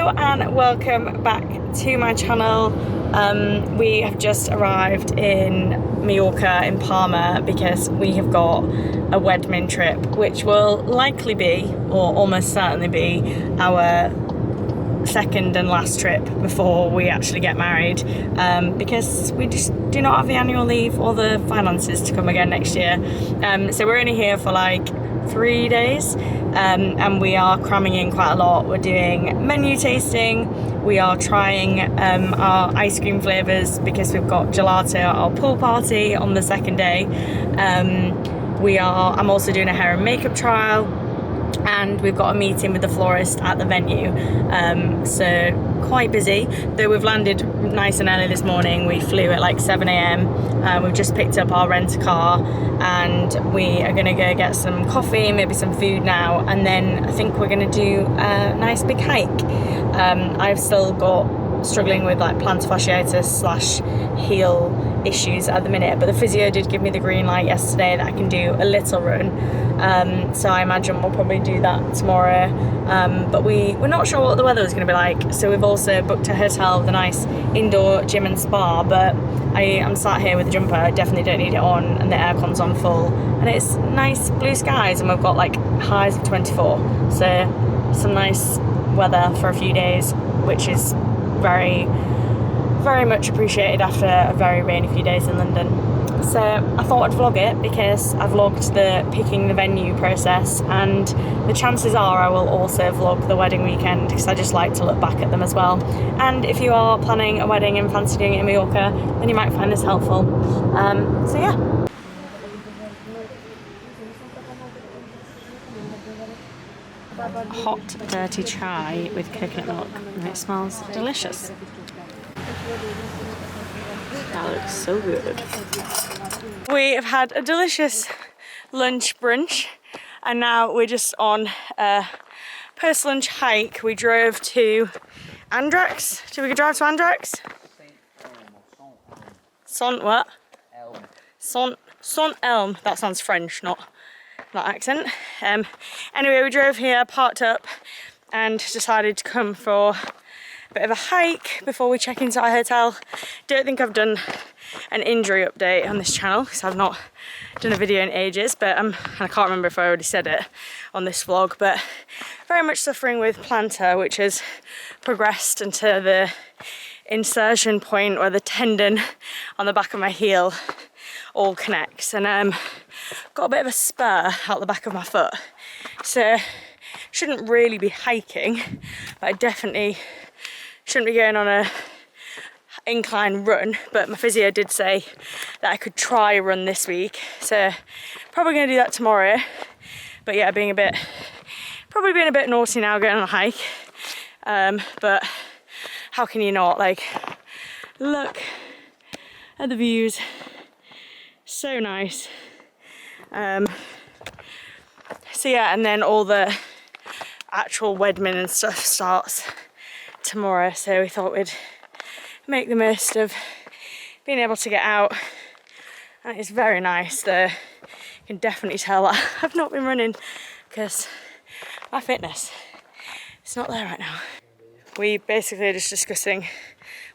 Hello and welcome back to my channel. We have just arrived in Mallorca in Palma because we have got a Wedmin trip, which will likely be, or almost certainly be, our second and last trip before we actually get married, because we just do not have the annual leave or the finances to come again next year. So we're only here for like 3 days, and we are cramming in quite a lot. We're doing menu tasting, we are trying our ice cream flavours because we've got gelato at our pool party on the second day. I'm also doing a hair and makeup trial, and we've got a meeting with the florist at the venue, so quite busy. Though we've landed nice and early this morning. We flew at like 7 a.m. We've just picked up our rent-a-car and we are gonna go get some coffee, maybe some food now, and then I think we're gonna do a nice big hike. I've still got struggling with like plantar fasciitis / heel issues at the minute, but the physio did give me the green light yesterday that I can do a little run, so I imagine we'll probably do that tomorrow, but we're not sure what the weather is going to be like. So we've also booked a hotel with a nice indoor gym and spa, but I'm sat here with a jumper. I definitely don't need it on, and the aircon's on full, and it's nice blue skies, and we've got like highs of 24, so some nice weather for a few days, which is very much appreciated after a very rainy few days in London. So I thought I'd vlog it because I vlogged the picking the venue process, and the chances are I will also vlog the wedding weekend because I just like to look back at them as well. And if you are planning a wedding and fancy doing it in Mallorca, then you might find this helpful. So yeah. Hot dirty chai with coconut milk, and it smells delicious. That looks so good. We have had a delicious lunch brunch, and now we're just on a post-lunch hike. We drove to Andrax. Did we drive to Andrax? Son what? Elm. Son Elm. That sounds French, not accent. Anyway, we drove here, parked up, and decided to come for a bit of a hike before we check into our hotel. Don't think I've done an injury update on this channel because I've not done a video in ages, but I can't remember if I already said it on this vlog, but very much suffering with plantar, which has progressed into the insertion point where the tendon on the back of my heel all connects, and got a bit of a spur out the back of my foot, so shouldn't really be hiking, but I definitely shouldn't be going on a incline run. But my physio did say that I could try a run this week, so probably gonna do that tomorrow. But yeah, probably being a bit naughty now going on a hike, but how can you not? Like, look at the views, so nice. So yeah, and then all the actual Wedmin and stuff starts tomorrow, so we thought we'd make the most of being able to get out, and it's very nice though. You can definitely tell that I've not been running because my fitness is not there right now. We basically are just discussing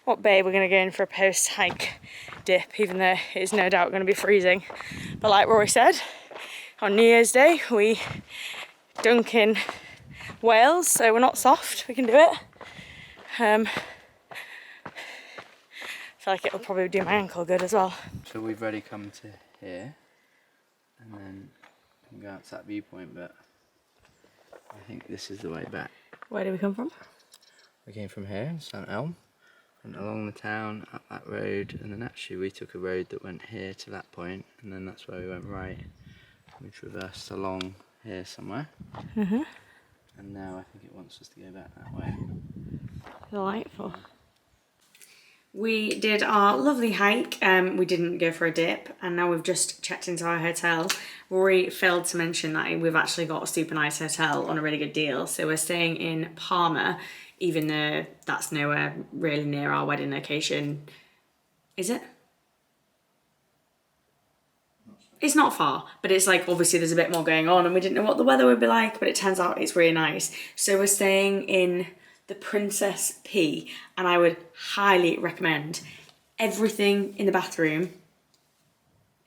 what bay we're going to go in for a post-hike dip, even though it is no doubt going to be freezing. But like Rory said, on New Year's Day we dunk in Wales, so we're not soft, we can do it. I feel like it'll probably do my ankle good as well. So we've already come to here, and then we can go out to that viewpoint, but I think this is the way back. Where did we come from? We came from here, St Elm, and along the town, up that road, and then actually we took a road that went here to that point, and then that's where we went right. We traversed along here somewhere, and now I think it wants us to go back that way. Delightful. We did our lovely hike. We didn't go for a dip, and now we've just checked into our hotel. Rory failed to mention that we've actually got a super nice hotel on a really good deal. So we're staying in Palma, even though that's nowhere really near our wedding location. Is it? It's not far, but it's like obviously there's a bit more going on, and we didn't know what the weather would be like, but it turns out it's really nice. So we're staying in the Princess P, and I would highly recommend. Everything in the bathroom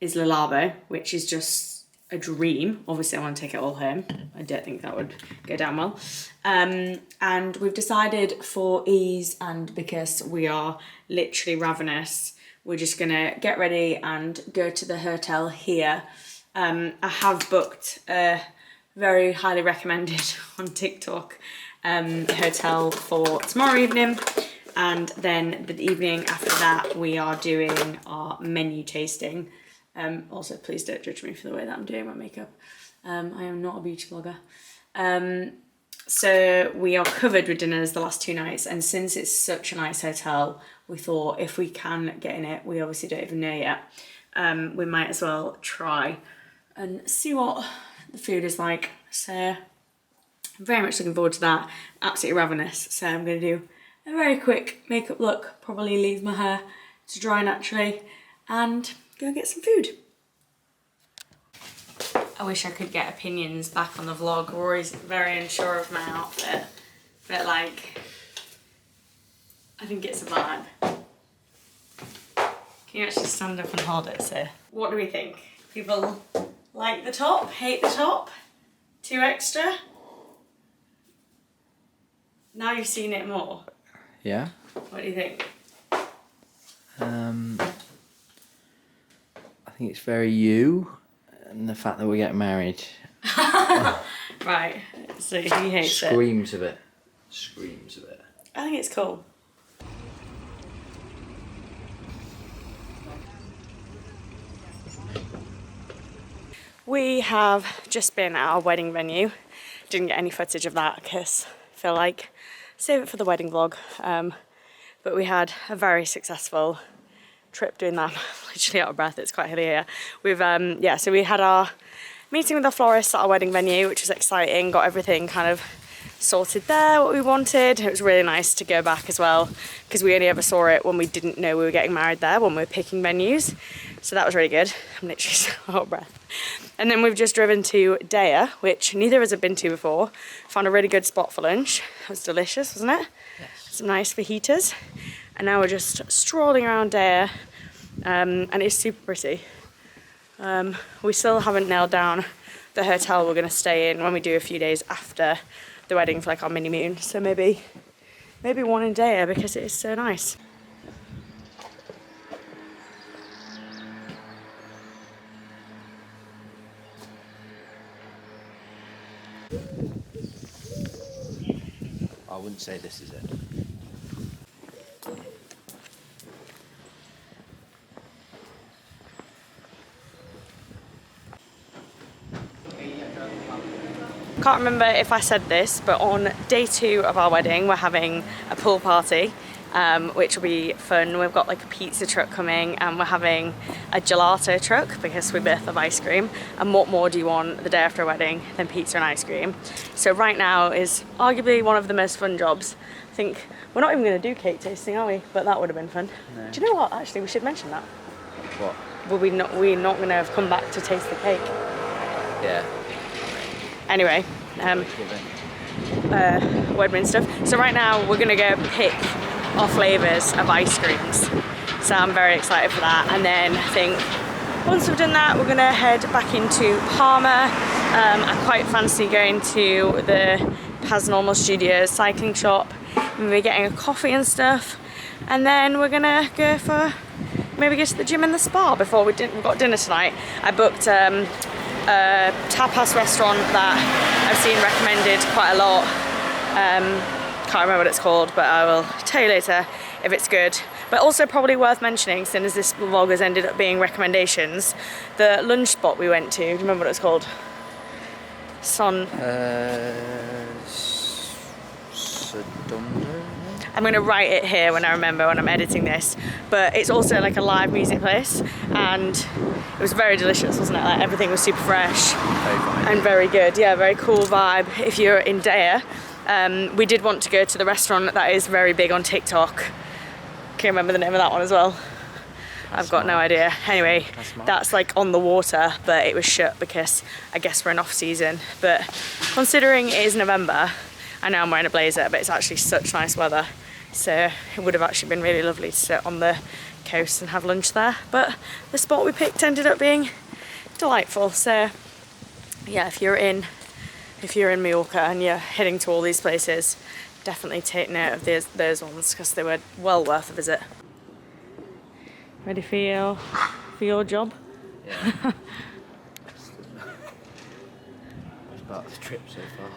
is Le Labo, which is just a dream. Obviously I want to take it all home. I don't think that would go down well. And we've decided for ease and because we are literally ravenous, we're just gonna get ready and go to the hotel here. I have booked a very highly recommended on TikTok hotel for tomorrow evening. And then the evening after that, we are doing our menu tasting. Also, please don't judge me for the way that I'm doing my makeup. I am not a beauty blogger. So we are covered with dinners the last 2 nights. And since it's such a nice hotel, we thought if we can get in it, we obviously don't even know yet. We might as well try and see what the food is like. So I'm very much looking forward to that. Absolutely ravenous. So I'm going to do a very quick makeup look, probably leave my hair to dry naturally, and go get some food. I wish I could get opinions back on the vlog. Rory's very unsure of my outfit, but like, I think it's a vibe. Can you actually stand up and hold it, sir? What do we think? People like the top, hate the top, too extra? Now you've seen it more. Yeah. What do you think? I think it's very you, and the fact that we're getting married. Right, so he hates it. Screams of it. Screams of it. I think it's cool. We have just been at our wedding venue. Didn't get any footage of that because I feel like save it for the wedding vlog. But we had a very successful trip doing that. I'm literally out of breath, it's quite hilly here. We've, so we had our meeting with our florist at our wedding venue, which was exciting, got everything kind of sorted there, what we wanted. It was really nice to go back as well, because we only ever saw it when we didn't know we were getting married there, when we were picking venues. So that was really good. I'm literally so out of breath. And then we've just driven to Dea, which neither of us have been to before. Found a really good spot for lunch. It was delicious, wasn't it? Yes. Some nice fajitas. And now we're just strolling around Dea, and it's super pretty. We still haven't nailed down the hotel we're going to stay in when we do a few days after the wedding for like our mini moon. So maybe one in Dea because it is so nice. I wouldn't say this is it. Can't remember if I said this, but on day 2 of our wedding, we're having a pool party, which will be fun. We've got like a pizza truck coming, and we're having a gelato truck because we both love ice cream. And what more do you want the day after a wedding than pizza and ice cream? So right now is arguably one of the most fun jobs. I think we're not even going to do cake tasting, are we? But that would have been fun. No. Do you know what? Actually, we should mention that. What? We're not going to have come back to taste the cake. Yeah. Anyway, Wedmin stuff. So right now we're gonna go pick our flavours of ice creams. So I'm very excited for that. And then I think once we've done that, we're gonna head back into Palma. I quite fancy going to the Paz Normal Studios cycling shop. And we're getting a coffee and stuff. And then we're gonna go for maybe go to the gym and the spa before we've got dinner tonight. I booked a tapas restaurant that I've seen recommended quite a lot. Can't remember what it's called, but I will tell you later if it's good. But also probably worth mentioning, since this vlog has ended up being recommendations, the lunch spot we went to. Do you remember what it's called? Sedondo? I'm going to write it here when I remember when I'm editing this, but it's also like a live music place, and it was very delicious, wasn't it? Like everything was super fresh and very good. Yeah, very cool vibe. If you're in Dea, we did want to go to the restaurant that is very big on TikTok. Can you remember the name of that one as well? I've got no idea. Anyway, that's like on the water, but it was shut because I guess we're in off season. But considering it is November, I know I'm wearing a blazer, but it's actually such nice weather. So it would have actually been really lovely to sit on the coast and have lunch there. But the spot we picked ended up being delightful. So yeah, if you're in Mallorca and you're heading to all these places, definitely take note of those ones, because they were well worth a visit. Ready for your job? Yeah. Best part of the trip so far.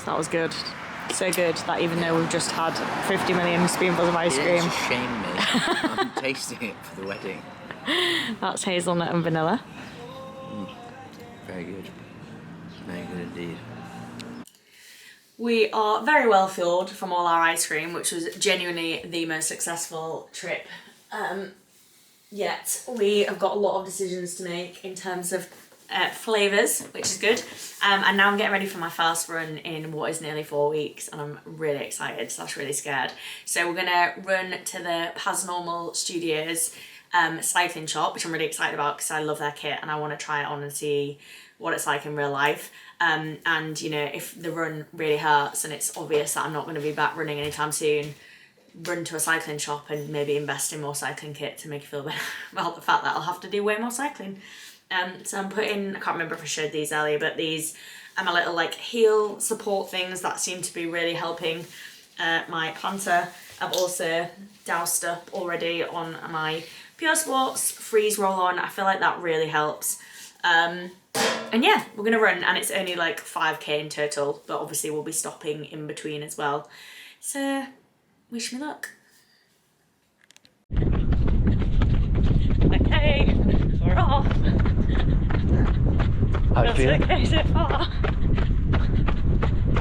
That was good. So good that even though we've just had 50 million spoonfuls of ice cream. It's a shame, mate. I'm tasting it for the wedding. That's hazelnut and vanilla. Very good. Very good indeed. We are very well fueled from all our ice cream, which was genuinely the most successful trip yet. We have got a lot of decisions to make in terms of flavours, which is good. And now I'm getting ready for my first run in what is nearly 4 weeks, and I'm really excited / really scared. So we're gonna run to the Pasnormal Studios cycling shop, which I'm really excited about because I love their kit and I want to try it on and see what it's like in real life. And you know, if the run really hurts and it's obvious that I'm not going to be back running anytime soon, run to a cycling shop and maybe invest in more cycling kit to make you feel better about the fact that I'll have to do way more cycling. So I'm putting, I can't remember if I showed these earlier, but these are my little like heel support things that seem to be really helping my plantar. I've also doused up already on my Pure Sports Freeze Roll On. I feel like that really helps. And yeah, we're gonna run, and it's only like 5k in total, but obviously we'll be stopping in between as well. So wish me luck. Okay, we're off. How do you feel? Okay so far.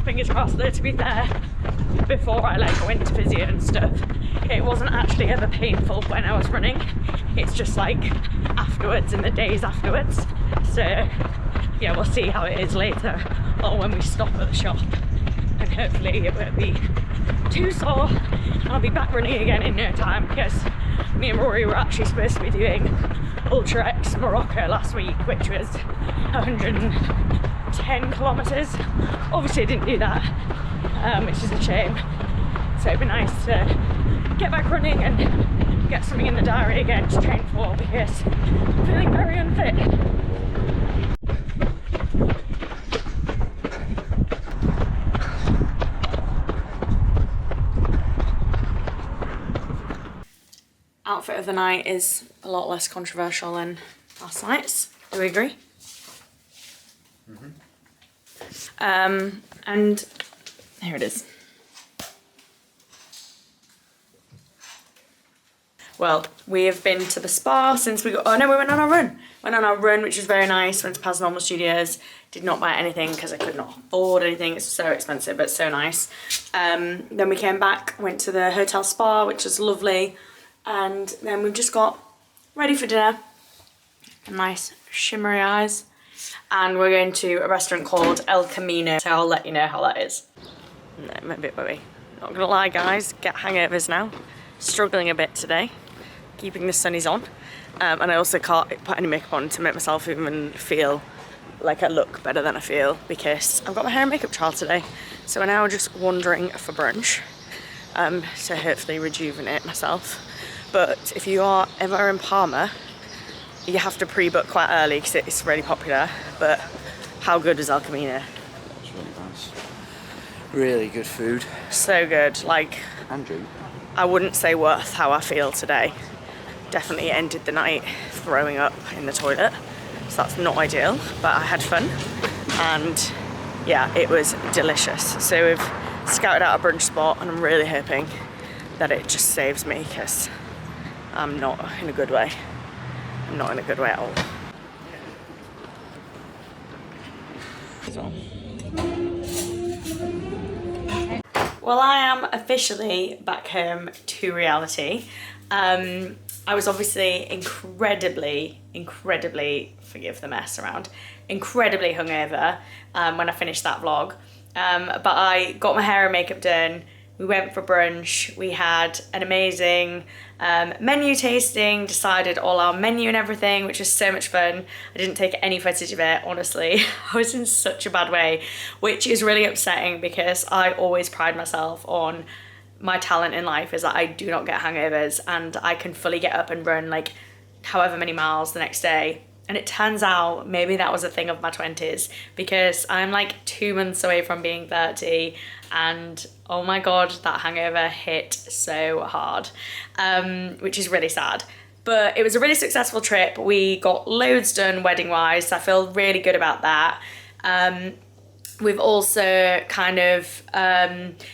Fingers crossed though, to be fair, before I like went to physio and stuff, it wasn't actually ever painful when I was running. It's just like afterwards, in the days afterwards. So yeah, we'll see how it is later, or when we stop at the shop, and hopefully it won't be too sore. I'll be back running again in no time, because me and Rory were actually supposed to be doing Ultra X Morocco last week, which was 110 kilometres. Obviously I didn't do that, which is a shame. So it'd be nice to get back running and get something in the diary again to train for, because I'm feeling very unfit. Outfit of the night is a lot less controversial than last night's. Do we agree? Mm-hmm. And here it is. Well, we have been to the spa since we got, oh no, we went on our run. Went on our run, which was very nice. Went to Pasnormal Studios. Did not buy anything because I could not afford anything. It's so expensive, but so nice. Then we came back, went to the hotel spa, which was lovely. And then we've just got ready for dinner. Nice shimmery eyes. And we're going to a restaurant called El Camino. So I'll let you know how that is. No, maybe. Not gonna lie, guys, get hangovers now. Struggling a bit today. Keeping the sunnies on. And I also can't put any makeup on to make myself even feel like I look better than I feel, because I've got my hair and makeup trial today. So we're now just wandering for brunch. So hopefully rejuvenate myself. But if you are ever in Palma, you have to pre-book quite early because it's really popular. But how good is El Camino? It's really nice. Really good food. So good. Like, And drink. I wouldn't say worth how I feel today. Definitely ended the night throwing up in the toilet. So that's not ideal, but I had fun. And yeah, it was delicious. So we've scouted out a brunch spot, and I'm really hoping that it just saves me, because I'm not in a good way. I'm not in a good way at all. Well, I am officially back home to reality. I was obviously incredibly, forgive the mess around, incredibly hungover when I finished that vlog. but I got my hair and makeup done. We went for brunch. We had an amazing menu tasting, decided all our menu and everything, which was so much fun. I didn't take any footage of it, honestly. I was in such a bad way, which is really upsetting because I always pride myself on my talent in life is that I do not get hangovers, and I can fully get up and run like however many miles the next day. And it turns out maybe that was a thing of my 20s, because I'm like 2 months away from being 30, and oh my god, that hangover hit so hard, which is really sad. But it was a really successful trip. We got loads done wedding wise, so I feel really good about that. We've also kind of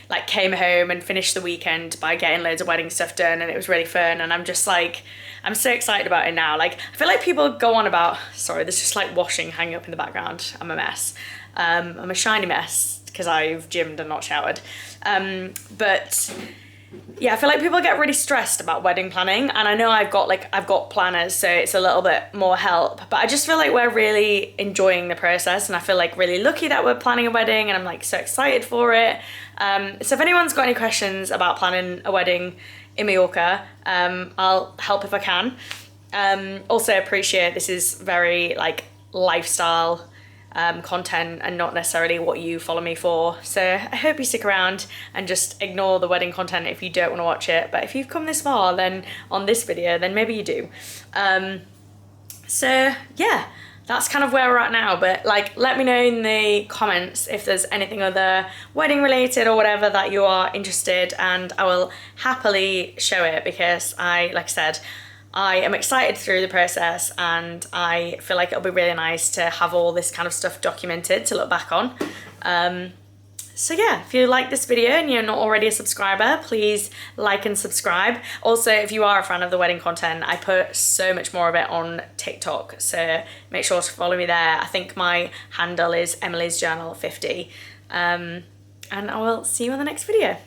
like came home and finished the weekend by getting loads of wedding stuff done, and it was really fun. And I'm just like, I'm so excited about it now. Like, I feel like people go on about, sorry, there's just like washing hanging up in the background. I'm a mess. I'm a shiny mess because I've gymmed and not showered. But yeah, I feel like people get really stressed about wedding planning, and I know I've got planners, so it's a little bit more help, but I just feel like we're really enjoying the process, and I feel like really lucky that we're planning a wedding, and I'm like so excited for it. So if anyone's got any questions about planning a wedding in Mallorca, I'll help if I can. Also appreciate this is very like lifestyle content and not necessarily what you follow me for. So I hope you stick around and just ignore the wedding content if you don't want to watch it. But if you've come this far then on this video, then maybe you do. So yeah, that's kind of where we're at now. But like, let me know in the comments if there's anything other wedding related or whatever that you are interested, and I will happily show it, because like I said, I am excited through the process, and I feel like it'll be really nice to have all this kind of stuff documented to look back on. So yeah, if you like this video and you're not already a subscriber, please like and subscribe. Also, if you are a fan of the wedding content, I put so much more of it on TikTok, so make sure to follow me there. I think my handle is Emily's Journal 50. And I will see you in the next video.